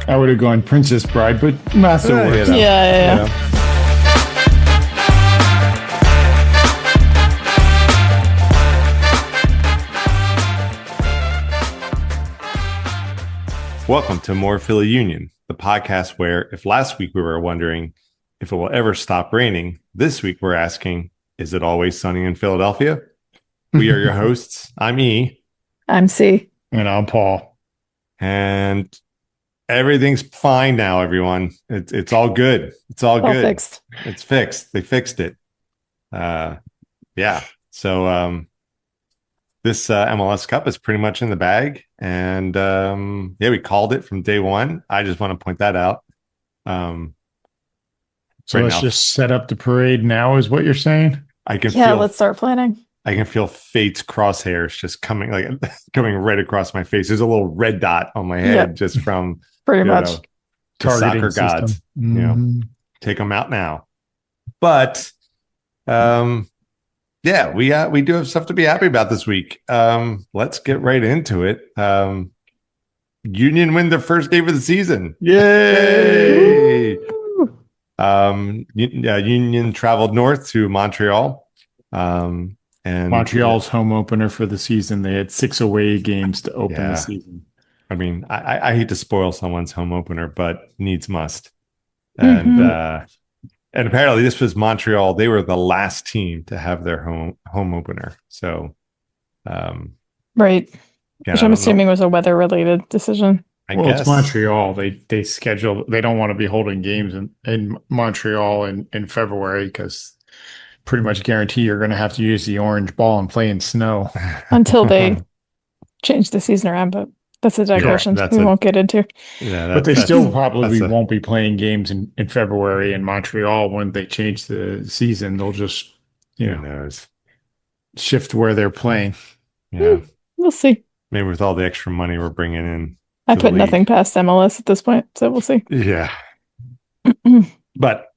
I would have gone Princess Bride, but Master works. Yeah. Welcome to amorephillyunion, the podcast where if last week we were wondering if it will ever stop raining, this week we're asking, is it always sunny in Philadelphia? We are your hosts. I'm E. I'm C. And I'm Paul. And everything's fine now, everyone. It's all good. It's all good. Fixed. It's fixed. They fixed it. Yeah. So this MLS Cup is pretty much in the bag. And yeah, we called it from day one. I just want to point that out. So let's just set up the parade now, is what you're saying? Let's start planning. I can feel fate's crosshairs just coming right across my face. There's a little red dot on my head just from pretty much soccer gods. Mm-hmm. You know, take them out now. But yeah, we do have stuff to be happy about this week. Let's get right into it. Union win their first game of the season. Yay! Union traveled north to Montreal. And Montreal's home opener for the season. They had 6 away games to open the season. I mean, I hate to spoil someone's home opener, but needs must. And and apparently this was Montreal. They were the last team to have their home opener. So right. Which I'm assuming was a weather related decision. I guess it's Montreal. They schedule. They don't want to be holding games in Montreal in February because pretty much guarantee you're going to have to use the orange ball and play in snow until they change the season around. But that's a digression we won't get into. Yeah, but they still probably won't be playing games in February in Montreal when they change the season. They'll just shift where they're playing. Yeah, we'll see. Maybe with all the extra money we're bringing in. I put nothing past MLS at this point, so we'll see. Yeah. But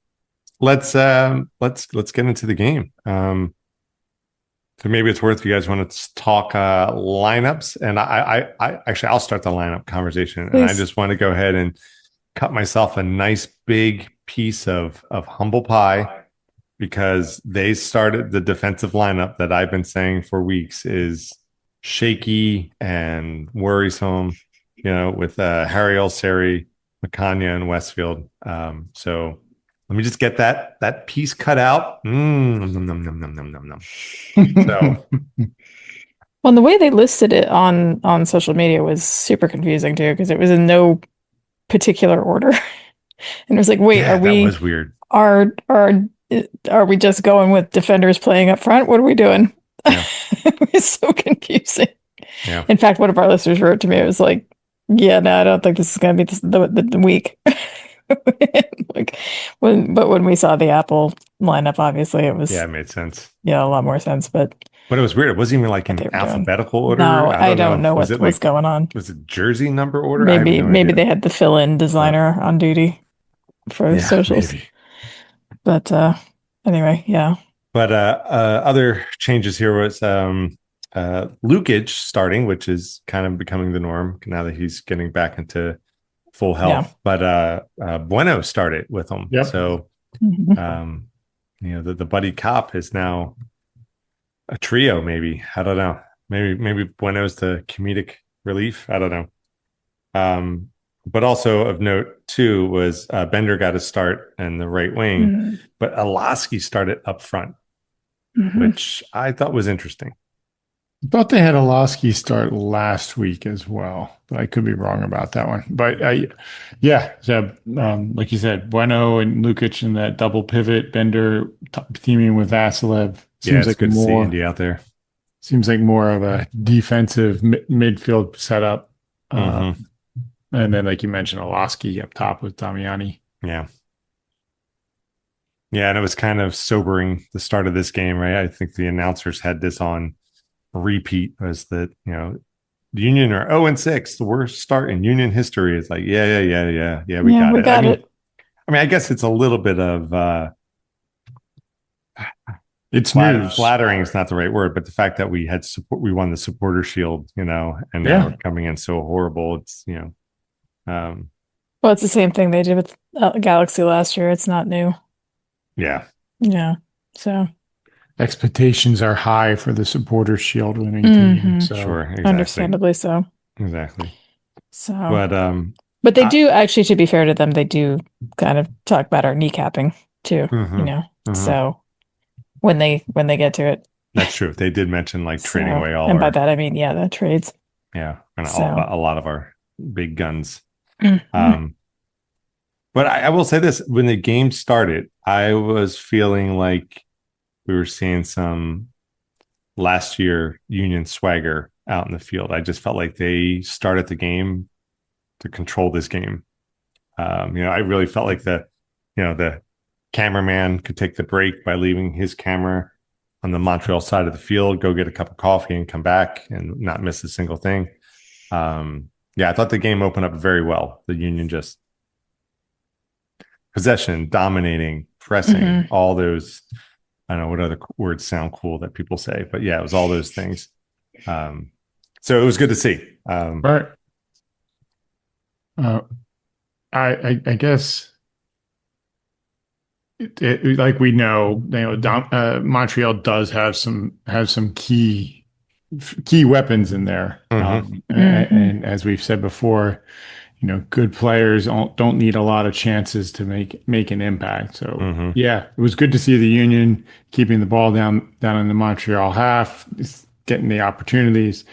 let's get into the game. So maybe it's worth, if you guys want to talk lineups, and I actually I'll start the lineup conversation. Please. And I just want to go ahead and cut myself a nice big piece of humble pie, because they started the defensive lineup that I've been saying for weeks is shaky and worrisome. You know, with Harriel, Sery, McCanya, and Westfield. So let me just get that piece cut out. So, well, the way they listed it on social media was super confusing too, because it was in no particular order, and it was like, wait, that was weird. Are we just going with defenders playing up front? What are we doing? Yeah. It was so confusing. Yeah. In fact, one of our listeners wrote to me. It was like, yeah, no, I don't think this is going to be the week. When we saw the Apple lineup, obviously it was. Yeah, it made sense. Yeah, a lot more sense. But it was weird. It wasn't even like in alphabetical order. No, I don't know what was going on. Was it jersey number order? Maybe they had the fill-in designer on duty for socials. Maybe. But anyway, yeah. But other changes here was Lukic starting, which is kind of becoming the norm now that he's getting back into full health. Yeah. But Bueno started with him. Yep. So the buddy cop is now a trio, maybe. I don't know. Maybe Bueno's the comedic relief. I don't know. But also of note too was Bender got a start in the right wing, but Olaski started up front, which I thought was interesting. I thought they had Olaski start last week as well, but I could be wrong about that one. But like you said, Bueno and Lukic in that double pivot, Bender teaming with Vasilev. Seems like good to see Indy out there. Seems like more of a defensive midfield setup. And then, like you mentioned, Olaski up top with Damiani. Yeah. Yeah, and it was kind of sobering, the start of this game, right? I think the announcers had this on repeat, was that, the Union are 0-6, the worst start in Union history. It's like, yeah, we got it. I mean, I guess it's a little bit of it's news. Flattering is not the right word, but the fact that we had support, we won the supporter shield, and now we're coming in so horrible. It's Well, it's the same thing they did with Galaxy last year. It's not new. Yeah. Yeah. So, Expectations are high for the supporter shield winning team. mhm. So Sure. Exactly. Understandably so. Exactly. So, But but they I, do actually, to be fair to them, they do kind of talk about our kneecapping too, you mhm, know. mhm. So when they get to it. That's true. They did mention like trading So, away all and by our, that I mean, yeah, the trades. yeah, and So, a lot of our big guns. mhm. Um, but I will say this: when the game started, I was feeling like we were seeing some last year Union swagger out in the field. I just felt like they started the game to control this game. I really felt like the cameraman could take the break by leaving his camera on the Montreal side of the field, go get a cup of coffee and come back and not miss a single thing. Yeah, I thought the game opened up very well. The Union just possession, dominating, pressing, Mhm. all those. I don't know what other words sound cool that people say, but yeah, it was all those things. So it was good to see. but uh, I guess like we know, Montreal does have some key weapons in there. Mm-hmm, Mhm. And as we've said before, good players don't need a lot of chances to make an impact. So mm-hmm. yeah, it was good to see the Union keeping the ball down in the Montreal half, getting the opportunities.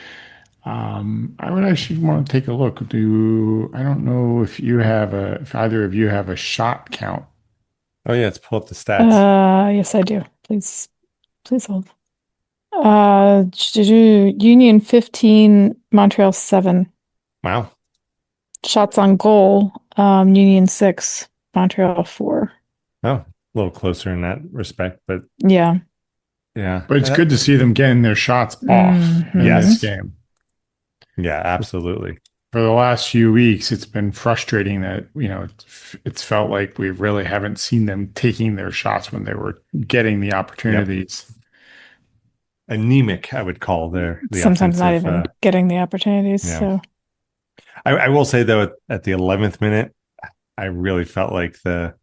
I would actually want to take a look. I don't know if either of you have a shot count. Oh yeah, let's pull up the stats. Yes, I do. Please hold. Union 15, Montreal 7. Wow. Shots on goal, Union 6, Montreal 4. Oh, a little closer in that respect, but Yeah. yeah. But it's good to see them getting their shots off in this Yes. game. Yeah, absolutely. For the last few weeks, it's been frustrating that, it's felt like we really haven't seen them taking their shots when they were getting the Yep. opportunities. Anemic, I would call the Sometimes not offensive. even getting the opportunities. Yeah. So, I will say though, at the 11th minute, I really felt like the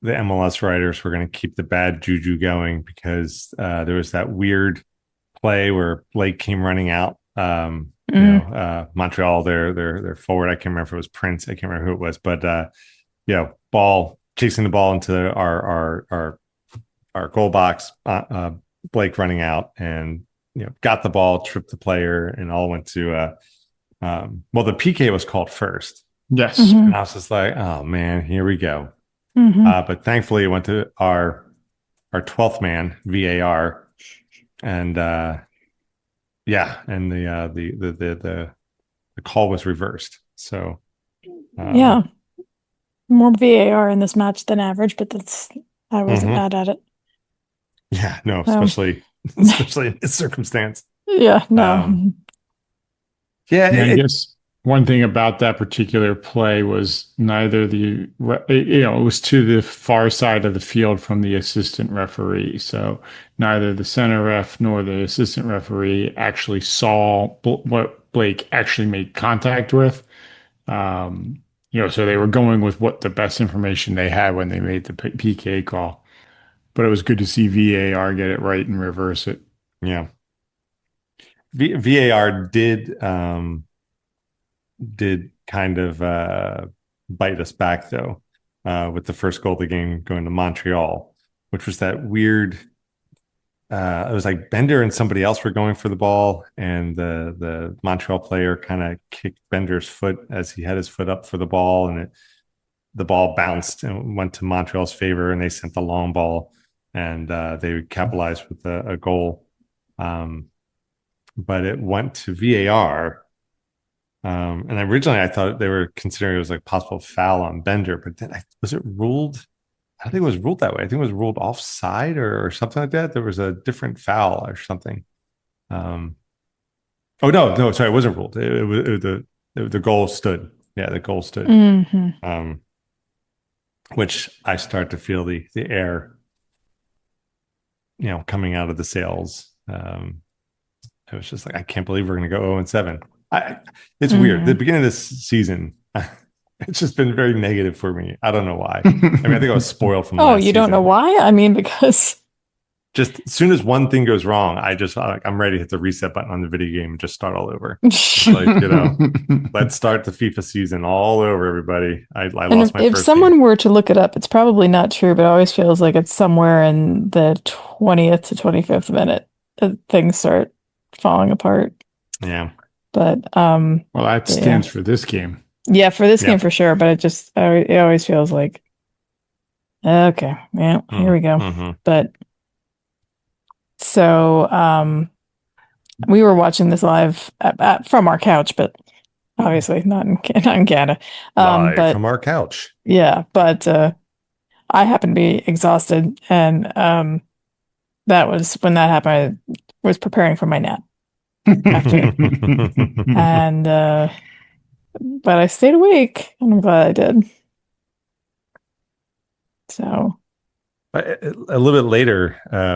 MLS writers were going to keep the bad juju going because there was that weird play where Blake came running out. Montreal, their forward. I can't remember if it was Prince. I can't remember who it was, but ball chasing the ball into our goal box. Blake running out and got the ball, tripped the player, and all went to the PK was called first. Yes. And I was just like, oh man, here we go. But thankfully it went to our 12th man VAR, and and the call was reversed. So yeah, more VAR in this match than average, but I wasn't mad at it. yeah, no, So, especially in this circumstance. yeah, Um, no. yeah, Yeah, I guess one thing about that particular play was it was to the far side of the field from the assistant referee. So neither the center ref nor the assistant referee actually saw what Blake actually made contact with. So they were going with what the best information they had when they made the PK call. But it was good to see VAR get it right and reverse it. yeah. VAR did kind of bite us back though, with the first goal of the game going to Montreal, which was that weird. It was like Bender and somebody else were going for the ball, and the Montreal player kind of kicked Bender's foot as he had his foot up for the ball, and the ball bounced and went to Montreal's favor, and they sent the long ball, and they capitalized with a goal. But it went to VAR. And originally I thought they were considering it was like possible foul on Bender, but then was it ruled? I don't think it was ruled that way. I think it was ruled offside or something like that. There was a different foul or something. Oh no, sorry, it wasn't ruled. The goal stood. Yeah, the goal stood. Which I start to feel the air, coming out of the sails. It was just like, I can't believe we're going to go 0-7. It's weird. The beginning of this season, It's just been very negative for me. I don't know why. I mean, I think I was spoiled from Oh, last you don't know season. why? I mean, because Just as soon as one thing goes wrong, I'm ready to hit the reset button on the video game and just start all over. It's like, let's start the FIFA season all over, everybody. I and lost my if first game. someone were to look it up, it's probably not true, but it always feels like it's somewhere in the 20th to 25th minute that things start falling apart. Yeah. But well, that yeah. stands for this game. Yeah, for this game Yep. for sure, but it always feels like okay, yeah, here we go. Mm-hmm. But so we were watching this live from our couch, but obviously not in Canada. Live But from our couch. yeah, but I happened to be exhausted, and that was when that happened. I was preparing for my nap after, and but I stayed awake, and I'm glad I did. So A little bit later, I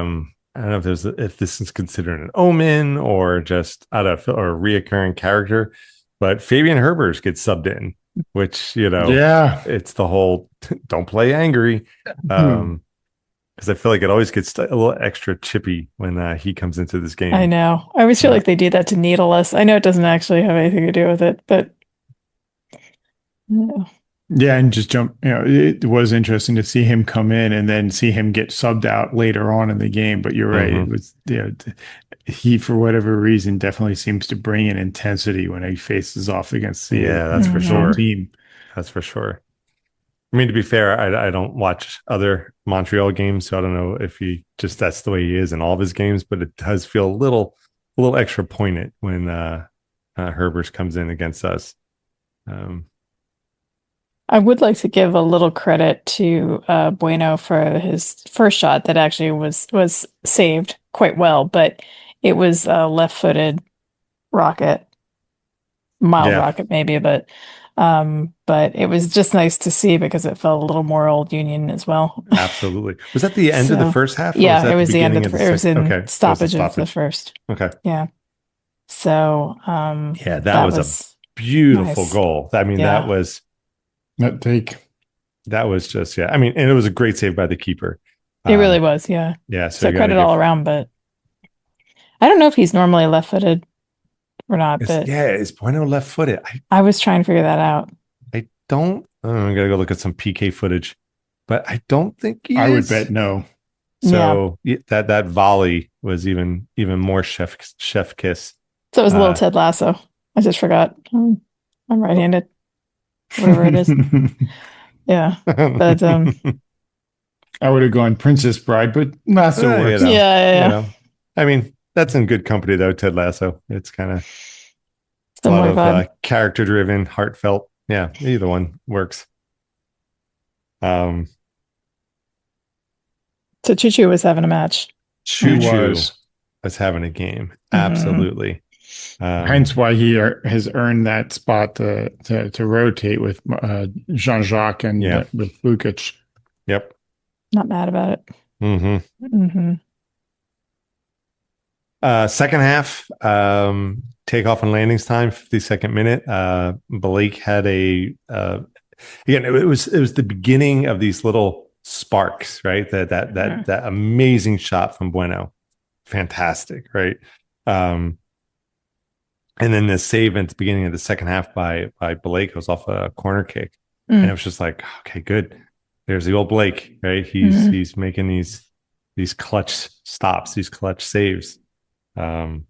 don't know if this is considered an omen or just out of or a reoccurring character, but Fabian Herbers gets subbed in, which Yeah. it's the whole don't play angry, because I feel like it always gets a little extra chippy when he comes into this game. I know. I always feel like they do that to needle us. I know it doesn't actually have anything to do with it, but yeah. Yeah, and just jump. It was interesting to see him come in and then see him get subbed out later on in the game. But you're right; it was he, for whatever reason, definitely seems to bring an intensity when he faces off against the That's for Mhm. sure. team. That's for sure. I mean, to be fair, I don't watch other Montreal games, so I don't know if that's the way he is in all of his games. But it does feel a little extra poignant when Herbers comes in against us. I would like to give a little credit to Bueno for his first shot that actually was saved quite well, but it was a left-footed rocket, mild rocket maybe, but it was just nice to see because it felt a little more Old Union as well. Absolutely. Was that the end of the first half? Yeah, was that it was the end of beginning it was in okay. stoppage of the first. Okay. Yeah. So yeah, that was a beautiful nice. goal. I mean, Yeah. that was just I mean, and it was a great save by the keeper. It really was, yeah. Yeah. So credit all around, but I don't know if he's normally left-footed or not, but is Bueno left-footed? I was trying to figure that out. I don't. I gotta go look at some PK footage, but I don't think he I is. would bet no. So that volley was even more chef kiss. So it was a little Ted Lasso. I just forgot. I'm right-handed. Whatever it is. Yeah. But I would have gone Princess Bride, but Lasso works. Yeah. I mean, that's in good company though, Ted Lasso. It's kind of a Similar lot of character driven, heartfelt. Yeah, either one works. So Choo Choo was having a match. Choo Choo was having a game. Absolutely. Hence why he has earned that spot to rotate with Jean-Jacques and with Lukic. Yep. Not mad about it. Second half, takeoff and landings time, 52nd minute. Blake had again, it was the beginning of these little sparks, right? That amazing shot from Bueno. Fantastic, right? And then the save at the beginning of the second half by Blake was off a corner kick. And it was just like, okay, good. There's the old Blake, right? He's making these clutch stops, these clutch saves. That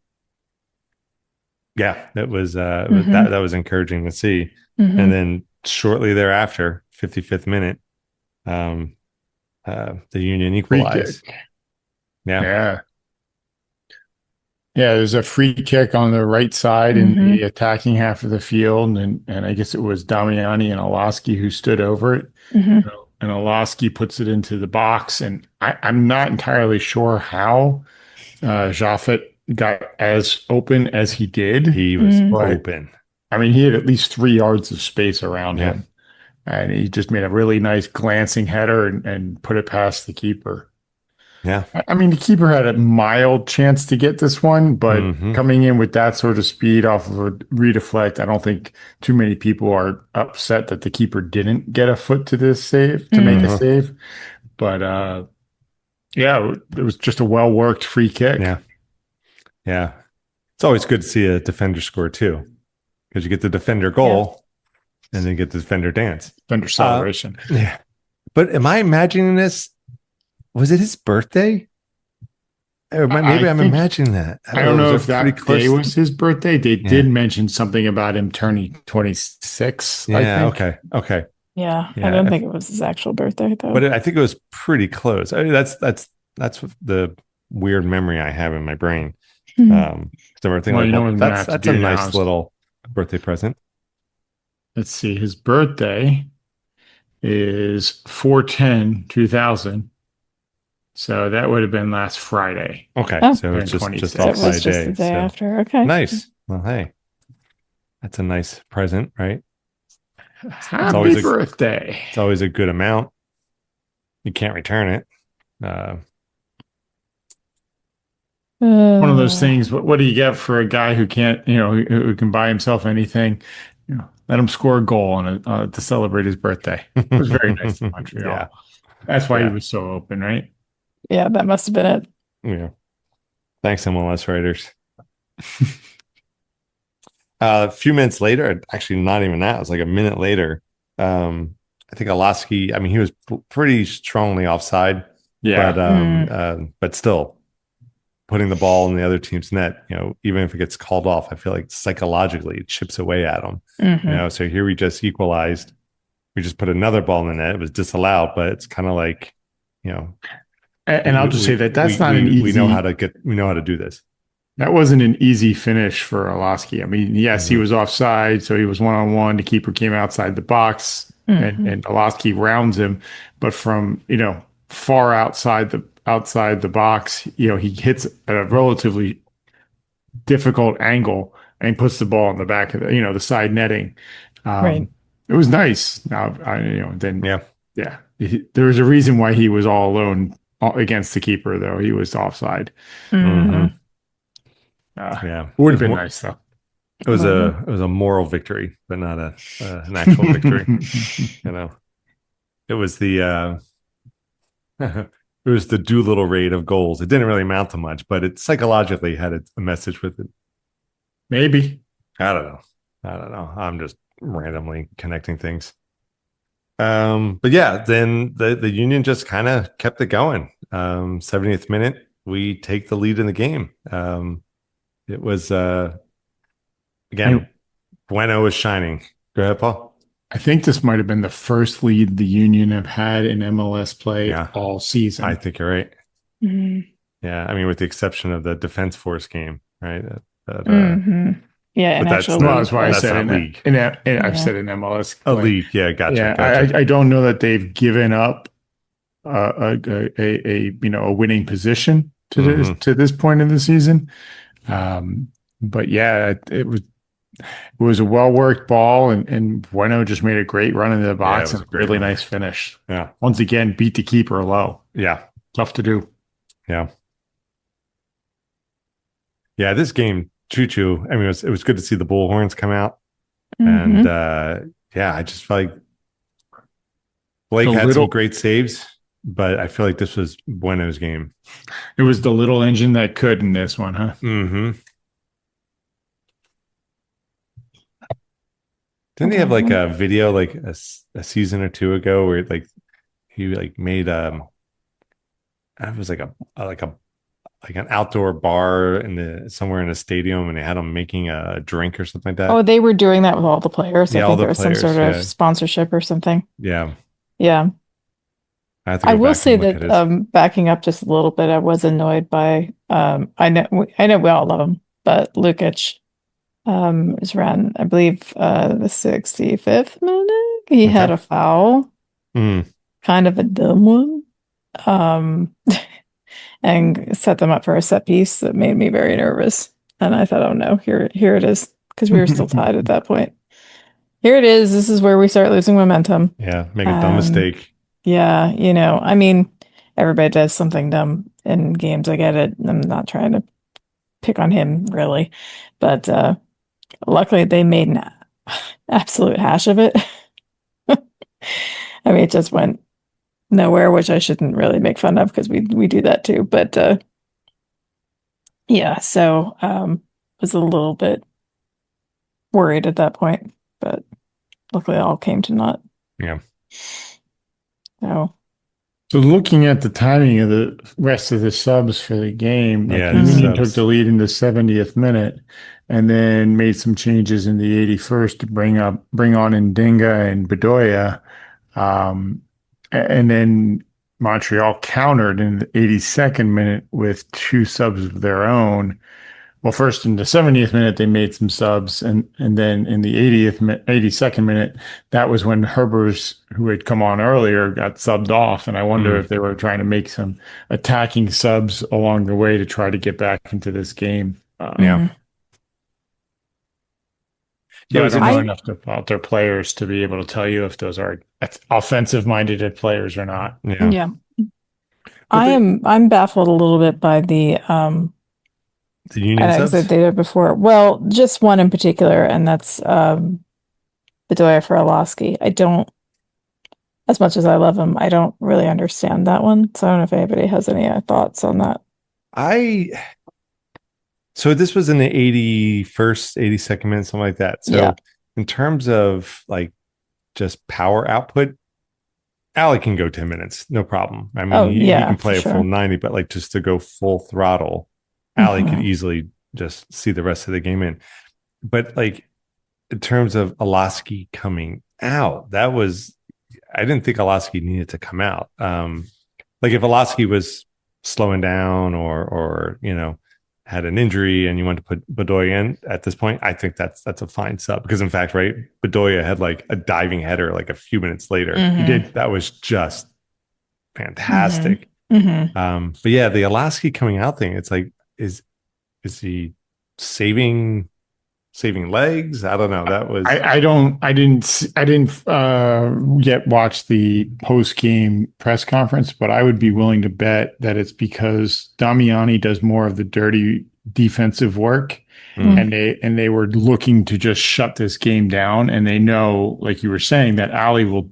was that was encouraging to see. And then shortly thereafter, 55th minute, the Union equalized. Yeah, there's a free kick on the right side in the attacking half of the field, and I guess it was Damiani and Olaski who stood over it. And Olaski puts it into the box, and I'm not entirely sure how Jaffet got as open as he did. He was open. I mean, he had at least 3 yards of space around him, and he just made a really nice glancing header and put it past the keeper. Yeah. I mean, the keeper had a mild chance to get this one, but Hmm. coming in with that sort of speed off of a redeflect, I don't think too many people are upset that the keeper didn't get a foot to this save to make a Hmm. save. But yeah, it was just a well worked free kick. Yeah. Yeah. It's always good to see a defender score too, because you get the defender goal and then get the defender dance. Defender celebration. Yeah. But am I imagining this? Was it his birthday? Or I maybe I'm think imagining that. I Or don't was know it if pretty that day close? was his birthday. They Yeah. did mention something about him turning 26, I Yeah. think. Okay. Okay. Yeah, I Yeah. don't think it was his actual birthday though. But I think it was pretty close. I mean, that's the weird memory I have in my brain. So I'm thinking Well, like, you know well, what I'm gonna have to that's a do now nice is little birthday present. let's see, his birthday is 4/10/2000. So that would have been last Friday. Okay, Oh, so it's Turned just so it off 26. by was a just the day. day So after. Okay. nice. Well, hey, that's a nice present, right? It's Happy always a birthday. it's always a good amount. You can't return it. Uh, One of those Uh, things. What do you get for a guy who can't, who can buy himself anything? Let him score a goal to celebrate his birthday. It was very nice in yeah, Montreal. That's why he yeah, was so open, right? yeah, that must have been it. yeah. Thanks, MLS writers. A few minutes later, actually, not even that. It was like a minute later. I think Olaski. I mean, he was pretty strongly offside, Yeah. but still putting the ball in the other team's net. Even if it gets called off, I feel like psychologically it chips away at him. Mhm. So here we just equalized. We just put another ball in the net. It was disallowed, but it's kind of like, you know, And I'll just say that that's not an we know how easy. to do this. That wasn't an easy finish for Olaski. I mean, yes, he Mhm. was offside, so he was 1-on-1. The keeper came outside the box, and Olaski rounds him, but from far outside the box, he hits at a relatively difficult angle and puts the ball in the back of the side netting. Right. It was nice. Now, then Yeah. yeah, there was a reason why he was all alone against the keeper, though he was offside. Mhm. Mhm. Yeah. Would have been nice though. It was Would a moral victory, but not an actual victory. It was the it was the Doolittle rate of goals. It didn't really amount to much, but it psychologically had a message with it. Maybe. I don't know. I'm just randomly connecting things. But yeah, then the Union just kind of kept it going. 70th minute, we take the lead in the game. It was again, Bueno was shining. Go ahead, Paul. I think this might have been the first lead the Union have had in MLS play Yeah, all season. I think you're right. Mhm. Yeah, I mean, with the exception of the Defense Force game, right? Mhm. Yeah, But an that's actual Well, not league that's why I play. that's said not league. I've Yeah. said in MLS A play. league, yeah, gotcha. Yeah, I don't know that they've given up a winning position to this Mhm. to this point in the season. But yeah, it was a well worked ball, and Bueno just made a great run into the Yeah, it box was and a a great really run. nice finish. Yeah, Once again, beat the keeper low. yeah, Tough to do. yeah, yeah. This game, Choo Choo. I mean, it was good to see the Bullhorns come out, and Mhm. yeah, I just felt like Blake The had some little great saves, but I feel like this was Bueno's game. It was the little engine that could in this one, huh? Mm-hmm. Didn't he have like a video like a season or two ago where like he like made it was like an outdoor bar in the somewhere in a stadium, and they had him making a drink or something like Oh, that. they were doing that with all the players. I Yeah, all think the there was some sort players. of Yeah, sponsorship or something. yeah. Yeah. I have to I go will back say and look at that his. backing up just a little bit, I was annoyed by I know we all love him, but Lukic is around, I believe, the 65th minute. He had Okay. a foul, Mm, kind of a dumb one. Um and set them up for a set piece that made me very nervous. And I thought, oh no, here it is, because we were still tied at that point. Here it is. This is where we start losing momentum. yeah, make a dumb Um, mistake. yeah, I mean, everybody does something dumb in games. I get it. I'm not trying to pick on him really, but luckily they made an absolute hash of it. I mean, it just went nowhere, which I shouldn't really make fun of because we do that too. But yeah, so was a little bit worried at that point, but luckily it all came to naught. Yeah. So So looking at the timing of the rest of the subs for the game, like Yeah, the the Union took subs. the lead in the 70th minute and then made some changes in the 81st to bring on Ndinga and Bedoya. And then Montreal countered in the 82nd minute with two subs of their own. Well, first in the 70th minute, they made some subs. And then in the 82nd minute, that was when Herbers, who had come on earlier, got subbed off. And I wonder if they were trying to make some attacking subs along the way to try to get back into this game. Yeah. But I don't know I- enough about their players to be able to tell you if those are offensive-minded players or not. Yeah. yeah. I'm baffled a little bit by the Union and I subs. said they did before. Well, just one in particular, and that's Bedoya for Orlowski. I don't, as much as I love him, I don't really understand that one. So I don't know if anybody has any thoughts on that. So this was in the 81st, 82nd minute, something like that. So Yeah. in terms of like just power output, Allie can go 10 minutes, no problem. I mean, he can play a full 90, but like just to go full throttle, Allie could easily just see the rest of the game in. But like in terms of Orlowski coming out, I didn't think Orlowski needed to come out. Like if Orlowski was slowing down or had an injury and you want to put Bedoya in at this point, I think that's a fine sub because in fact, right, Bedoya had like a diving header like a few minutes later. He did. That was just fantastic. But yeah, the Orlowski coming out thing, it's like, is he saving legs? I don't know. That was I didn't yet watch the post game press conference, but I would be willing to bet that it's because Damiani does more of the dirty defensive work, and they were looking to just shut this game down, and they know, like you were saying, that Ali will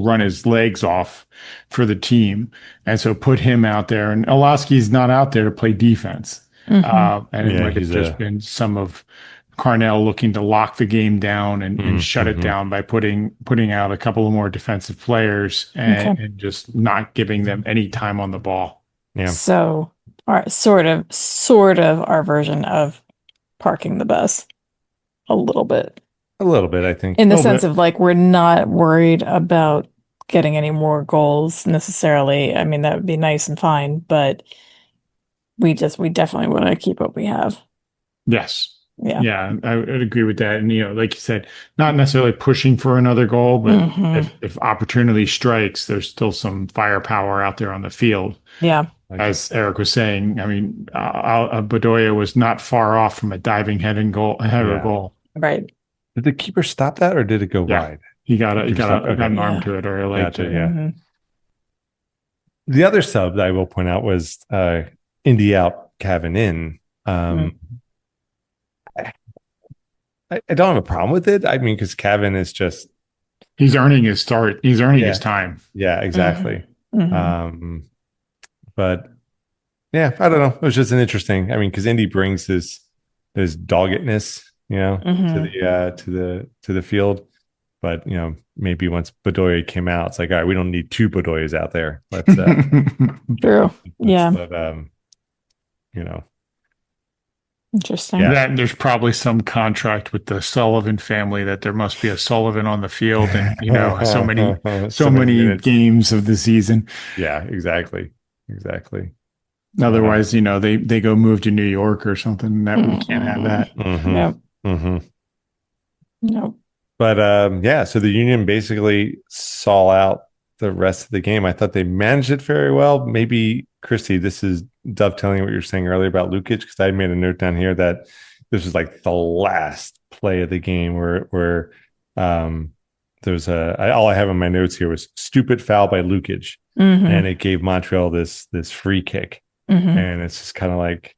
run his legs off for the team, and so put him out there. And Orlowski's not out there to play defense, and it might have just been some of Carnell looking to lock the game down and shut it down by putting out a couple of more defensive players and just not giving them any time on the ball. Yeah. So, sort of our version of parking the bus, a little bit, I think, in the sense of like we're not worried about getting any more goals necessarily. I mean, that would be nice and fine, but we definitely want to keep what we have. Yes. Yeah, I would agree with that. And, like you said, not necessarily pushing for another goal, but if opportunity strikes, there's still some firepower out there on the field. Yeah. As Eric was saying, I mean, Bedoya was not far off from a diving header goal. Right. Did the keeper stop that or did it go wide? He got an arm to it or a leg Gotcha, to it. Yeah. The other sub that I will point out was Indy out, Cavan in. I don't have a problem with it. I mean, because Cavan is just he's earning his start. He's earning his time. Yeah, exactly. But yeah, I don't know. It was just an interesting. I mean, because Indy brings this doggedness, to the field. But maybe once Bedoya came out, it's like, all right, we don't need two Bedoyas out there. Let's true. Interesting. Yeah. There's probably some contract with the Sullivan family that there must be a Sullivan on the field, and so many games of the season. Yeah, exactly. Otherwise, they go move to New York or something. That we can't have that. Nope. But so the Union basically saw out the rest of the game. I thought they managed it very well. Maybe, Christy, this is dovetailing what you were saying earlier about Lukic, because I made a note down here that this was like the last play of the game where there's all I have in my notes here was stupid foul by Lukic. and it gave Montreal this free kick. Mm-hmm. And it's just kind of like,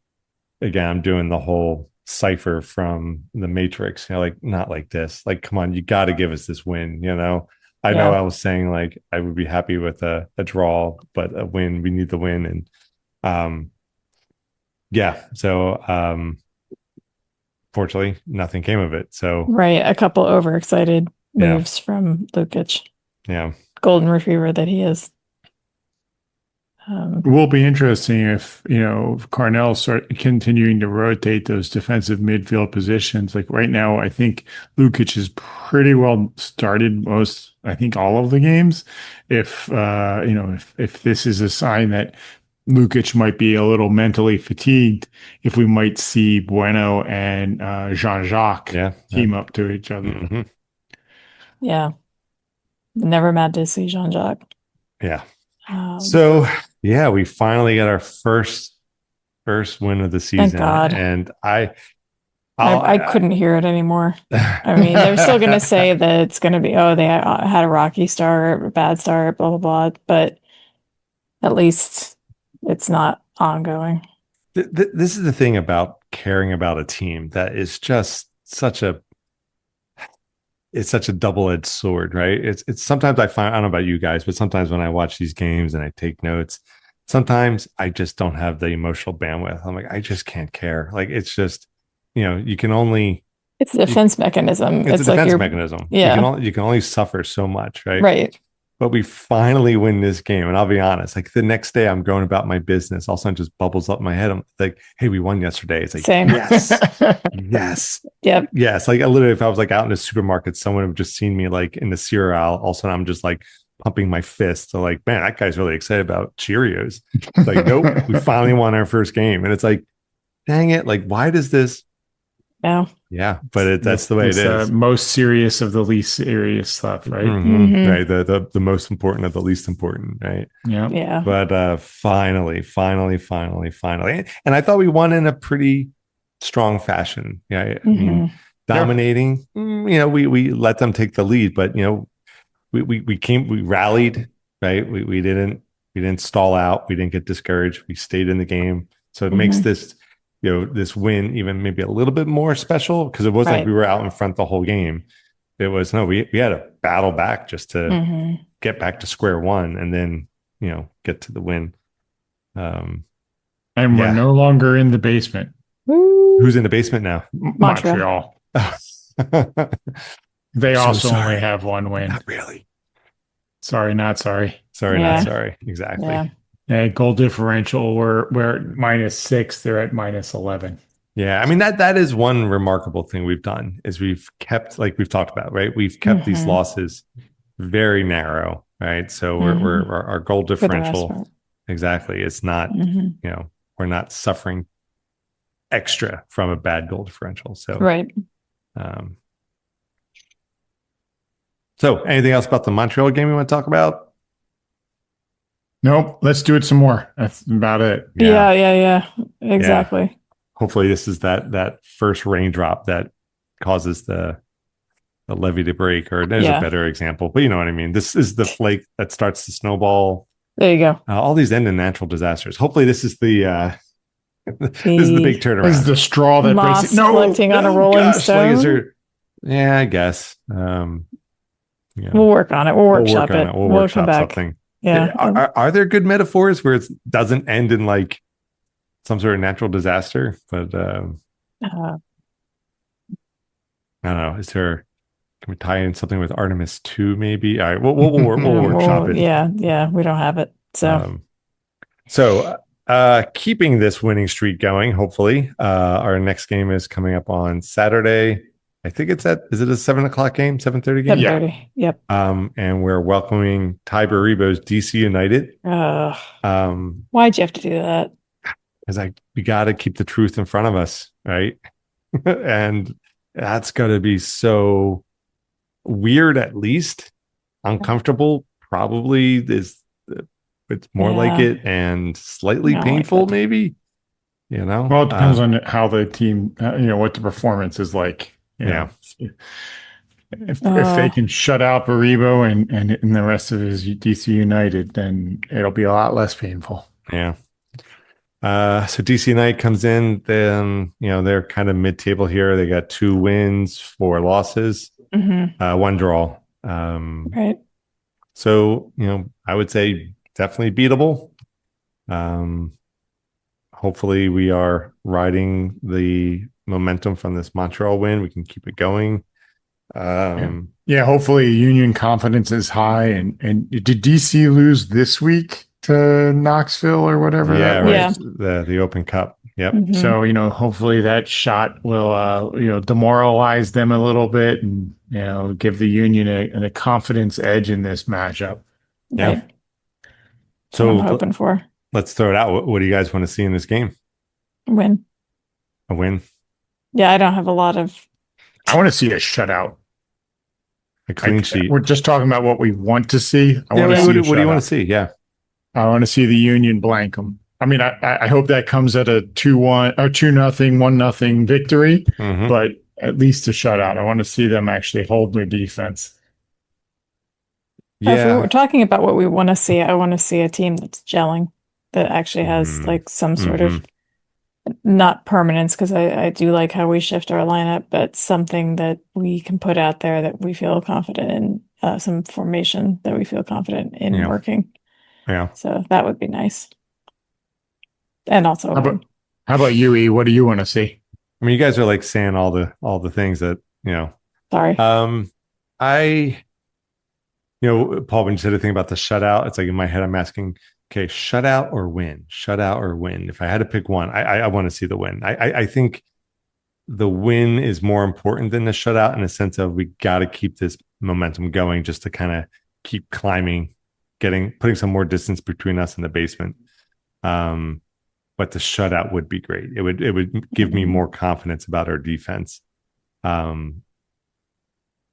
again, I'm doing the whole cipher from the Matrix, like not like this. Like, come on, you got to give us this win. I know I was saying like I would be happy with a draw, but a win, we need the win. And so fortunately, nothing came of it. So right, a couple overexcited moves from Lukic. Yeah, golden retriever that he is. It will be interesting if Carnell start continuing to rotate those defensive midfield positions. Like right now, I think Lukic has pretty well started I think all of the games. If if this is a sign that Lukic might be a little mentally fatigued, if we might see Bueno and Jean-Jacques team up to each other. Mm-hmm. Yeah, never mad to see Jean-Jacques. Yeah. So we finally got our first win of the season. Thank God. And I couldn't hear it anymore. I mean, they're still going to say that it's going to be, they had a rocky start, a bad start, blah, blah, blah. But at least it's not ongoing. This is the thing about caring about a team that is just such a double-edged sword, right? It's sometimes I find, I don't know about you guys, but sometimes when I watch these games and I take notes, sometimes I just don't have the emotional bandwidth. I'm like, I just can't care. Like, it's just, you can only. It's a defense mechanism. It's a defense mechanism. Yeah. You can only suffer so much, right? Right. But we finally win this game. And I'll be honest, like the next day I'm going about my business. All of a sudden just bubbles up in my head. I'm like, hey, we won yesterday. It's like, same. Yes. Yes. Yep. Yes. Like I literally, if I was like out in the supermarket, someone would have just seen me like in the cereal aisle. All of a sudden I'm just like pumping my fist. So like, man, that guy's really excited about Cheerios. It's like, nope, we finally won our first game. And it's like, dang it. Like, why does this? No. Yeah, but that's the way it is. Most serious of the least serious stuff, right? Mm-hmm. Right. The most important of the least important, right? Yeah. Yeah. But finally. And I thought we won in a pretty strong fashion. Yeah. I mean, dominating, we let them take the lead, but we rallied, right? We didn't stall out. We didn't get discouraged. We stayed in the game. So it makes this this win even maybe a little bit more special, because it wasn't like we were out in front the whole game. It was, no, we had to battle back just to get back to square one and then, get to the win. And we're no longer in the basement. Who's in the basement now? Montreal. They also only have one win. Not really. Sorry, not sorry. Sorry, not sorry. Exactly. Yeah, goal differential, we're at -6, they're at -11. Yeah, I mean that is one remarkable thing we've done, is we've kept, like we've talked about, right? We've kept these losses very narrow, right? So we're our goal differential, exactly. It's not, we're not suffering extra from a bad goal differential. So So anything else about the Montreal game we want to talk about? Nope. Let's do it some more. That's about it. Yeah. Exactly. Yeah. Hopefully this is that first raindrop that causes the levee to break, or there's a better example, but you know what I mean? This is the flake that starts to snowball. There you go. All these end in natural disasters. Hopefully this is the this is the big turnaround. This is the straw that breaks it. No, collecting on a rolling stone. Yeah, I guess. We'll work on it. We'll workshop it. We'll workshop something. Yeah. Are there good metaphors where it doesn't end in like some sort of natural disaster? But I don't know. Can we tie in something with Artemis 2 maybe? All right, we'll workshop it. Yeah. We don't have it. So keeping this winning streak going, hopefully, our next game is coming up on Saturday. I think is it a 7:00 game, 7:30 game? 7:30. Yep. And we're welcoming Ty Baribo's DC United. Why'd you have to do that? Because we got to keep the truth in front of us, right? And that's going to be so weird, at least uncomfortable. Probably it's more like it, and slightly painful, maybe. Well, it depends on how the team, what the performance is like. If they can shut out Baribo and the rest of his DC United, then it'll be a lot less painful. Yeah. So DC United comes in, then they're kind of mid-table here. They got 2 wins, 4 losses, 1 draw. Right. So I would say definitely beatable. Hopefully we are riding the momentum from this Montreal win. We can keep it going. Yeah, hopefully Union confidence is high. And did DC lose this week to Knoxville or whatever that was? Right. The Open Cup. Yep. So, hopefully that shot will, demoralize them a little bit and, give the Union a confidence edge in this matchup. Yeah. Right. So what I'm hoping for. Let's throw it out. What do you guys want to see in this game? Win. A win? Yeah, I don't have a lot of. I want to see a shutout. A clean sheet. We're just talking about what we want to see. What do you want to see? Yeah. I want to see the Union blank them. I mean, I hope that comes at a 2-1 or 2-0, 1-0 victory, but at least a shutout. I want to see them actually hold their defense. Yeah. If we're talking about what we want to see, I want to see a team that's gelling, that actually has like some sort of not permanence, because I do like how we shift our lineup, but something that we can put out there that we feel confident in, some formation that we feel confident in working. Yeah. So that would be nice. And also, how about you, E? What do you want to see? I mean, you guys are like saying all the things that Sorry. Paul, when you said the thing about the shutout, it's like in my head, I'm asking, okay, shutout or win? Shutout or win? If I had to pick one, I want to see the win. I think the win is more important than the shutout in the sense of we got to keep this momentum going just to kind of keep climbing, putting some more distance between us and the basement. But the shutout would be great. It would give me more confidence about our defense. In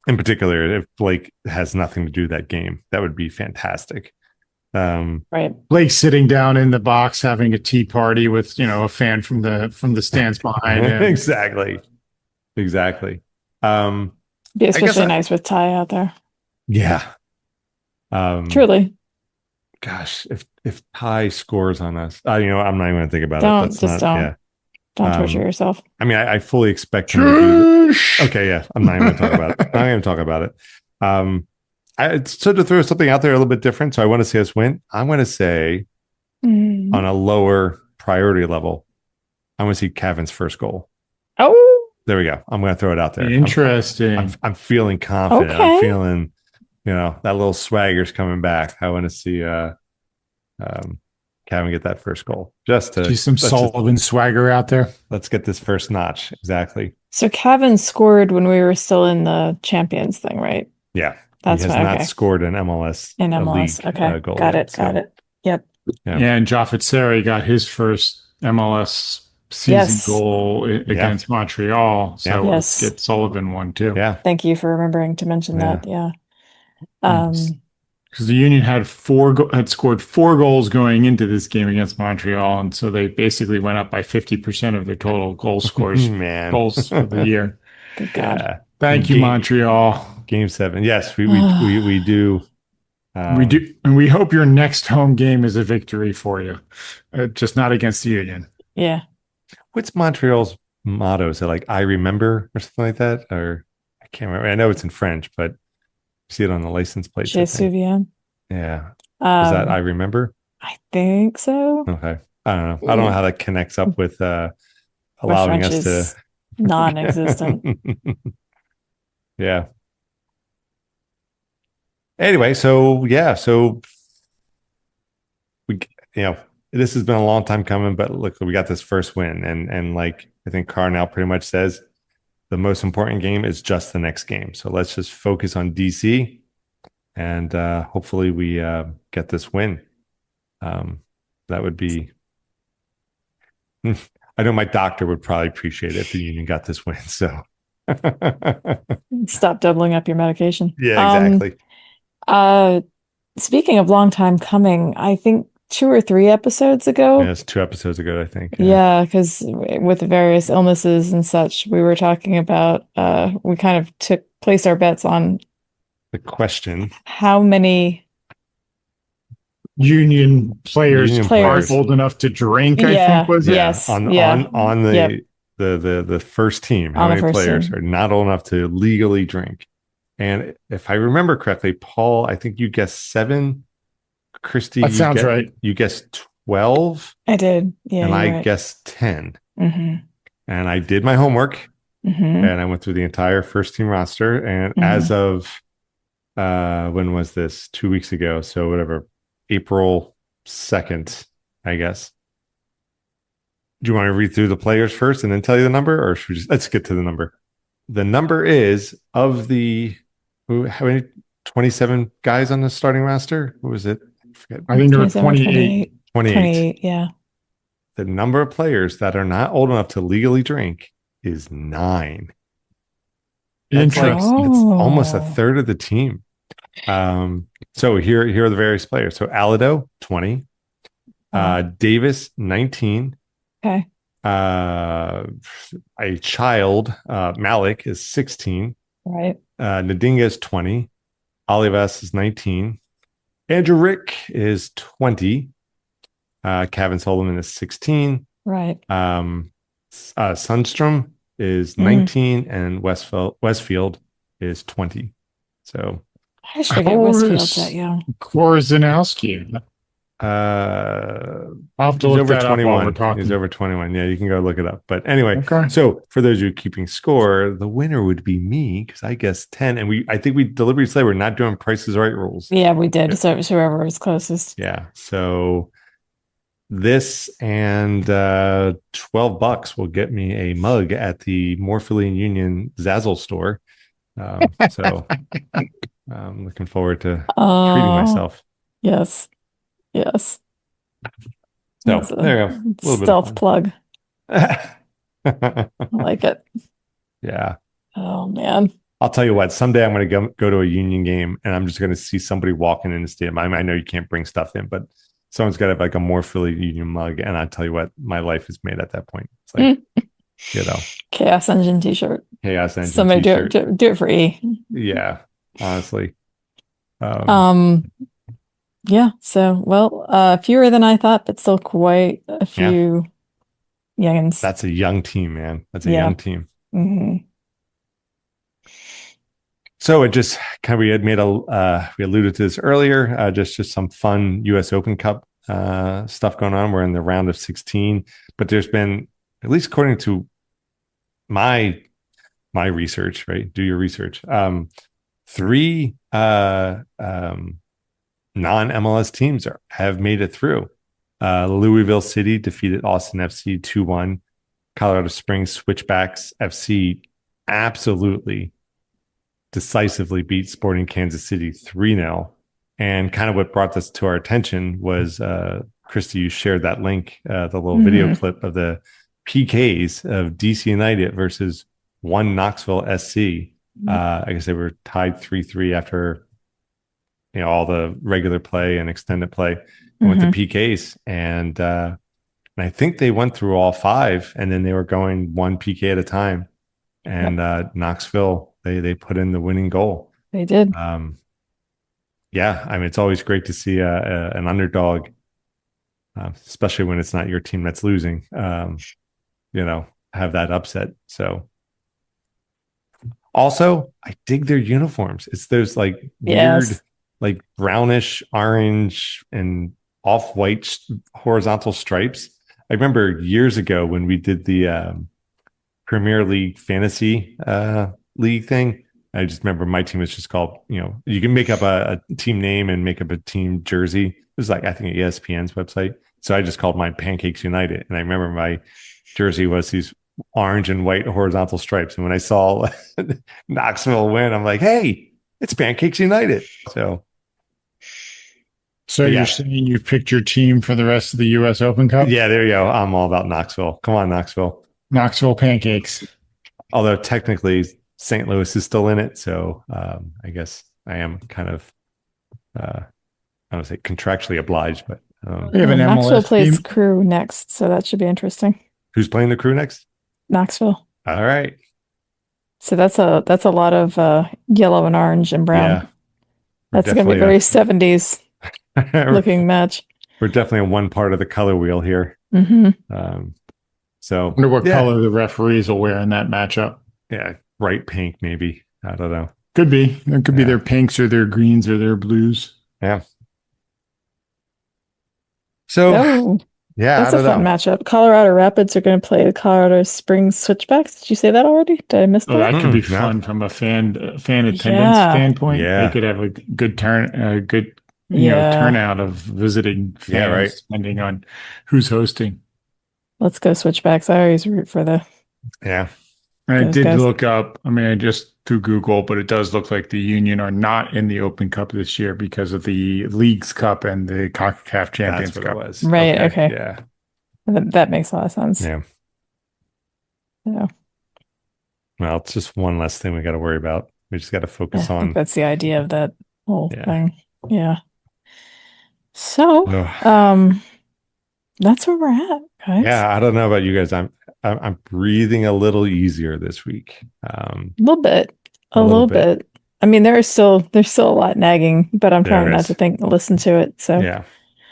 particular, if Blake has nothing to do that game, that would be fantastic. Right. Blake sitting down in the box having a tea party with a fan from the stands behind him. Exactly. Be especially nice with Ty out there. Yeah. Truly. Gosh, if Ty scores on us, I'm not even going to think about it. Don't torture yourself. I mean, I fully expect him to do okay, yeah. I'm not even going to talk about it. I'm not going to talk about it. So to throw something out there a little bit different, so I want to see us win. I'm going to say on a lower priority level, I want to see Kevin's first goal. Oh, there we go. I'm going to throw it out there. Interesting. I'm feeling confident. Okay. I'm feeling, that little swagger's coming back. I want to see Kevin get that first goal. Just to see some Sullivan swagger out there. Let's get this first notch. Exactly. So Kevin scored when we were still in the Champions thing, right? Yeah. That's he has not scored an MLS. In MLS. Okay. Goal got yet, it. Got it. Yep. Yeah, and Jaffet Sery got his first MLS season goal against Montreal. So let's get Sullivan one too. Yeah. Thank you for remembering to mention that. Yeah. Because the Union had scored 4 goals going into this game against Montreal, and so they basically went up by 50% of their total goal scores, goals for the year. Good God! Thank you, Montreal. Game 7. Yes, we do. We do, and we hope your next home game is a victory for you, just not against the Union. Yeah. What's Montreal's motto? Is it like "I remember" or something like that? Or I can't remember. I know it's in French, but see it on the license plate. Je souviens. Yeah. Is that "I remember"? I think so. Okay. I don't know. I don't know how that connects up with allowing us to non-existent. Yeah. Anyway, so we this has been a long time coming, but look, we got this first win, and like I think Carr now pretty much says, the most important game is just the next game. So let's just focus on DC, and hopefully we get this win. That would be. I know my doctor would probably appreciate it if the Union got this win. So stop doubling up your medication. Yeah, exactly. Speaking of long time coming, I think 2 or 3 episodes ago. Yeah, it's 2 episodes ago, I think. Yeah, because with the various illnesses and such, we were talking about we kind of placed our bets on The question. how many Union players Union aren't players. old enough to drink, I Yeah, think was it? yes, On yeah. on the Yep. the first team, how On the many first players team. are not old enough to legally drink? And if I remember correctly, Paul, I think you guessed 7. Christy, That sounds right. you guessed 12, I did. Yeah, and you're I right. guessed 10. Mm-hmm. And I did my homework, Mm-hmm. and I went through the entire first team roster. And as of when was this? 2 weeks ago. So whatever, April 2nd, I guess. Do you want to read through the players first and then tell you the number, or should we just let's get to the number? The number is of the how many 27 guys on the starting roster? What was it? I forget. I think there were 27 or 28. 28, yeah. The number of players that are not old enough to legally drink is 9. That's Interesting. it's almost a Oh. third of the team. So here are the various players. So Alado, 20. Davis, 19. Okay. A child, Malik, is 16. Right. Nadinga is 20. Olivas is 19. Andrew Rick is 20. Kevin Solomon is 16. Right. Sundstrom is 19, and Westfield is 20. So I just forget Westfield's that young. Korzanowski. I'll have to he's look over that up while 21. we're talking. He's over 21. Yeah, you can go look it up. But anyway, Okay. so for those of you keeping score, the winner would be me because I guessed 10. And I think we deliberately said we're not doing Prices Right rules. Yeah, we did. So it was whoever was closest. Yeah. So this and $12 will get me a mug at the Amorephillyunion Zazzle store. So I'm looking forward to treating myself. Yes. Yes. So there you go. Stealth plug. I like it. Yeah. Oh man. I'll tell you what, someday I'm going to go to a Union game and I'm just going to see somebody walking in the stadium. I know you can't bring stuff in, but someone's got to have like a Amorephillyunion mug. And I'll tell you what, my life is made at that point. It's like, Chaos Engine t-shirt. Chaos Engine Somebody t-shirt. do it for E. Yeah, honestly. Yeah, so fewer than I thought, but still quite a few youngins. That's a young team, man. That's a young team. Mm-hmm. So it just kind of, we alluded to this earlier, just some fun US Open Cup stuff going on. We're in the round of 16, but there's been, at least according to my research, right? Do your research. 3 non-MLS teams have made it through. Louisville City defeated Austin FC 2-1. Colorado Springs Switchbacks FC absolutely decisively beat Sporting Kansas City 3-0. And kind of what brought this to our attention was, Christy, you shared that link, the little video clip of the PKs of DC United versus 1 Knoxville SC. I guess they were tied 3-3 after all the regular play and extended play. Went to PKs, and I think they went through all 5, and then they were going 1 PK at a time. And Knoxville, they put in the winning goal. They did. Yeah, I mean, it's always great to see an underdog, especially when it's not your team that's losing. Have that upset. So. Also, I dig their uniforms. It's those like weird, like brownish, orange, and off-white horizontal stripes. I remember years ago when we did the Premier League fantasy league thing. I just remember my team was just called, you can make up a team name and make up a team jersey. It was like, I think, ESPN's website. So I just called mine Pancakes United. And I remember my jersey was these orange and white horizontal stripes. And when I saw Knoxville win, I'm like, hey, it's Pancakes United. So you're saying you've picked your team for the rest of the US Open Cup? Yeah, there you go. I'm all about Knoxville. Come on, Knoxville. Knoxville Pancakes. Although technically St. Louis is still in it. So I guess I am kind of, I don't say contractually obliged, but We have an Knoxville MLS plays team. Crew next, so that should be interesting. Who's playing the Crew next? Knoxville. All right. So that's a lot of yellow and orange and brown. Yeah. That's going to be very 70s looking match. We're definitely on one part of the color wheel here. Mm-hmm. So I wonder what color the referees will wear in that matchup. Yeah, bright pink, maybe. I don't know. Could be. It could be their pinks or their greens or their blues. Yeah. So, that's a fun matchup. Colorado Rapids are going to play the Colorado Springs Switchbacks. Did you say that already? Did I miss that? Oh, that could be fun from a fan attendance standpoint. Yeah. They could have a good turnout of visiting fans, depending on who's hosting. Let's go Switchbacks. I always root for the. Yeah. I did look up. I mean, I just through Google, but it does look like the Union are not in the Open Cup this year because of the Leagues Cup and the CONCACAF Champions Cup. It was. Right. Okay. Yeah. That makes a lot of sense. Yeah. Yeah. Well, it's just one less thing we got to worry about. We just got to focus on. I think that's the idea of that whole thing. Yeah. So, that's where we're at, guys. Yeah, I don't know about you guys. I'm breathing a little easier this week. A little bit. A little bit. I mean, there's still a lot nagging, but I'm trying not to listen to it. So yeah,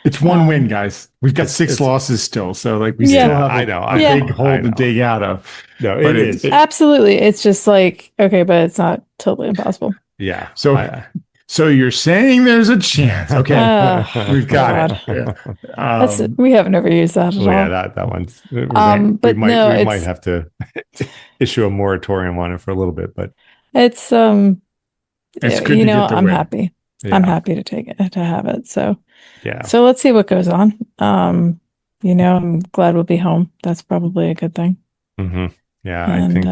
it's one win, guys. We've got 6 losses still, so like we still have a big hole to dig out of. No, it is absolutely. It's just like okay, but it's not totally impossible. Yeah. So you're saying there's a chance? Okay, we've got it. Yeah. We haven't ever used that at all. Yeah, that one's. But we might have to issue a moratorium on it for a little bit, but it's good. I'm win. Happy. Yeah. I'm happy to take it to have it. So yeah. So let's see what goes on. I'm glad we'll be home. That's probably a good thing. Mm-hmm. Yeah, I think.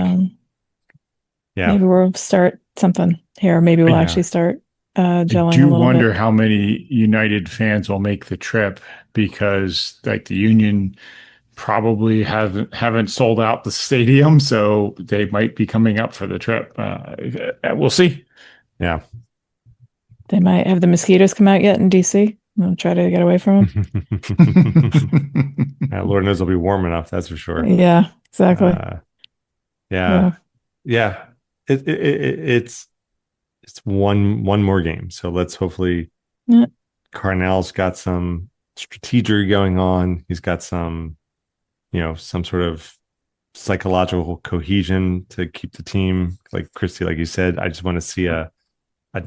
Maybe we'll start something here. Maybe we'll actually start. Gelling I do wonder how many United fans will make the trip because like the Union probably haven't sold out the stadium, so they might be coming up for the trip. We'll see. Yeah. They might have the mosquitoes come out yet in DC. We'll try to get away from them. Lord knows it'll be warm enough. That's for sure. Yeah, exactly. Yeah. It's one more game. So let's hopefully Carnell's got some strategy going on. He's got some, some sort of psychological cohesion to keep the team. Like Christy, like you said, I just want to see a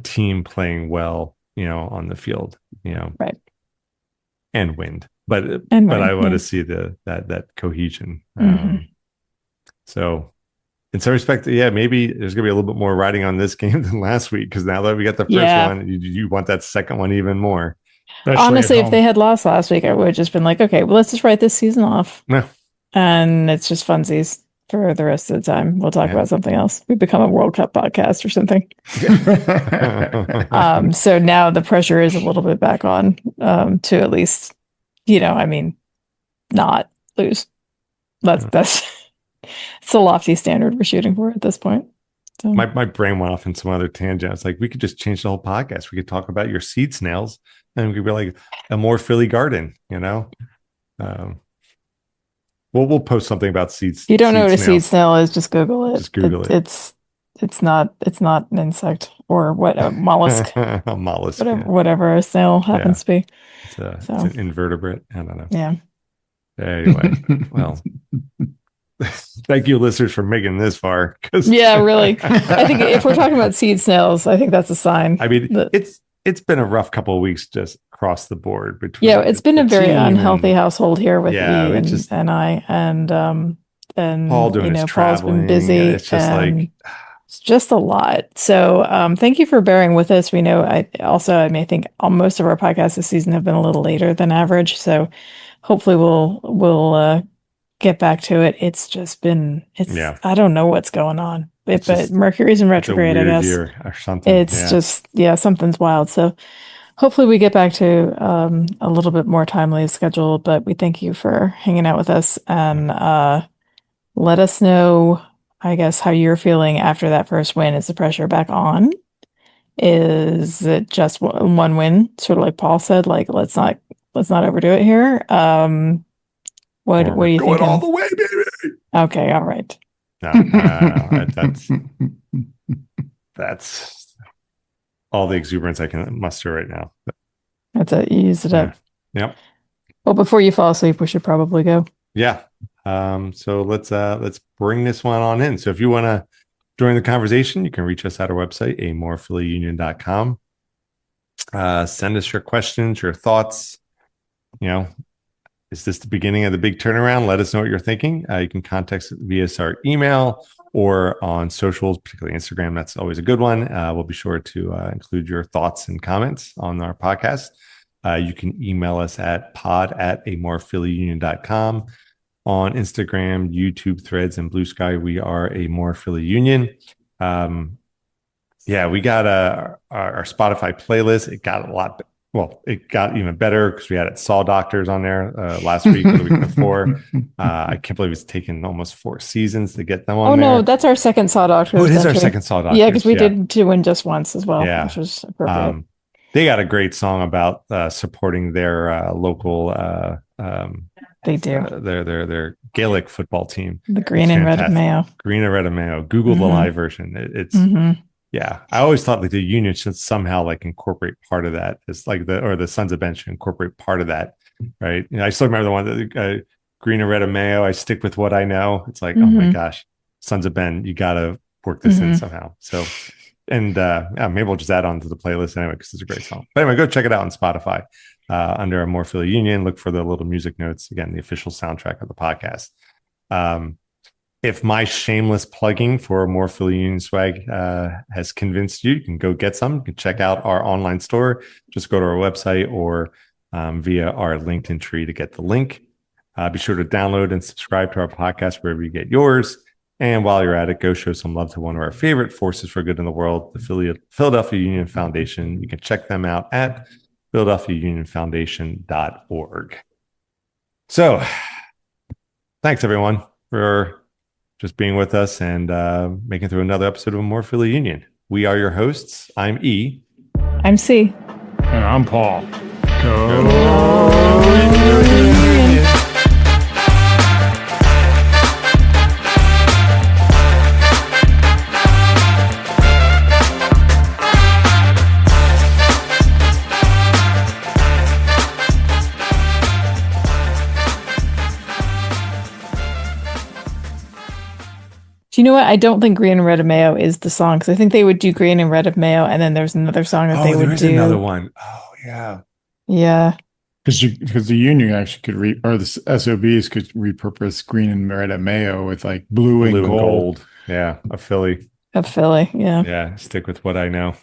team playing well, on the field, right. And wind. But I want to see that cohesion. So in some respect, maybe there's going to be a little bit more riding on this game than last week because now that we got the first one, you want that second one even more. Honestly, if they had lost last week, I would have just been like, okay, well, let's just write this season off. Yeah. And it's just funsies for the rest of the time. We'll talk about something else. We become a World Cup podcast or something. So now the pressure is a little bit back on to at least, not lose. That's it's a lofty standard we're shooting for at this point. So. My brain went off in some other tangent. It's like we could just change the whole podcast. We could talk about your seed snails, and we could be like a more Philly garden. We'll post something about seeds. If you don't know what a seed snail is, just Google it. Just Google it. It's not an insect or what a mollusk. A mollusk. Whatever a snail happens to be. It's an invertebrate. I don't know. Yeah. Anyway, well. Thank you, listeners, for making this far. Yeah, really. I think if we're talking about seed snails, I think that's a sign. I mean, it's been a rough couple of weeks just across the board. Between it's been a very unhealthy household here with and I and Paul doing his Paul's been busy. It's just it's just a lot. So thank you for bearing with us. We know I may think most of our podcasts this season have been a little later than average. So hopefully we'll get back to it. It's just been I don't know what's going on. But Mercury's in retrograde, I guess. Year or something. It's just something's wild. So hopefully we get back to a little bit more timely schedule, but we thank you for hanging out with us and let us know, I guess, how you're feeling after that first win. Is the pressure back on? Is it just one win? Sort of like Paul said, like, let's not let's not overdo it here. What Or are you going all thinking? the way, baby. Okay, all right. No, that's all the exuberance I can muster right now. That's it. You used it up. Yep. Well, before you fall asleep, we should probably go. Yeah. So let's bring this one on in. So if you want to join the conversation, you can reach us at our website, amorephillyunion.com. Send us your questions, your thoughts. Is this the beginning of the big turnaround? Let us know what you're thinking. You can contact us via our email or on socials, particularly Instagram. That's always a good one. We'll be sure to include your thoughts and comments on our podcast. You can email us at pod@amorephillyunion.com. On Instagram, YouTube, Threads, and Bluesky, we are a More Philly Union. We got our Spotify playlist. It got it got even better because we had Saw Doctors on there last week or the week before. I can't believe it's taken almost 4 seasons to get them on there. No, that's our second Saw Doctors. Oh, it is our second Saw Doctors. Yeah, because we did 2 in just once as well, which was appropriate. They got a great song about supporting their local. They do. Their Gaelic football team. The Green and Red of Mayo. Green and Red of Mayo. Google the live version. It's yeah. I always thought like the Union should somehow like incorporate part of that. It's like the Sons of Ben should incorporate part of that, right? I still remember the one that Green and Red of Mayo. I stick with what I know. It's like, oh my gosh, Sons of Ben, you got to work this in somehow. So, and maybe we'll just add on to the playlist anyway because it's a great song. But anyway, go check it out on Spotify. Under More Philly Union, look for the little music notes. Again, the official soundtrack of the podcast. If my shameless plugging for More Philly Union swag has convinced you, you can go get some. You can check out our online store. Just go to our website or via our LinkedIn tree to get the link. Be sure to download and subscribe to our podcast wherever you get yours. And while you're at it, go show some love to one of our favorite forces for good in the world, the Philadelphia Union Foundation. You can check them out at PhiladelphiaUnionFoundation.org. So, thanks everyone for just being with us and making through another episode of More Philly Union. We are your hosts. I'm E. I'm C. And I'm Paul. Go Union. Do you know what? I don't think Green and Red of Mayo is the song because I think they would do Green and Red of Mayo, and then there's another song that they would do. Another one. Oh yeah. Yeah. Because the Union actually could or the SOBs could repurpose Green and Red of Mayo with like blue and gold. Yeah, a Philly. Of Philly. Yeah. Yeah, stick with what I know.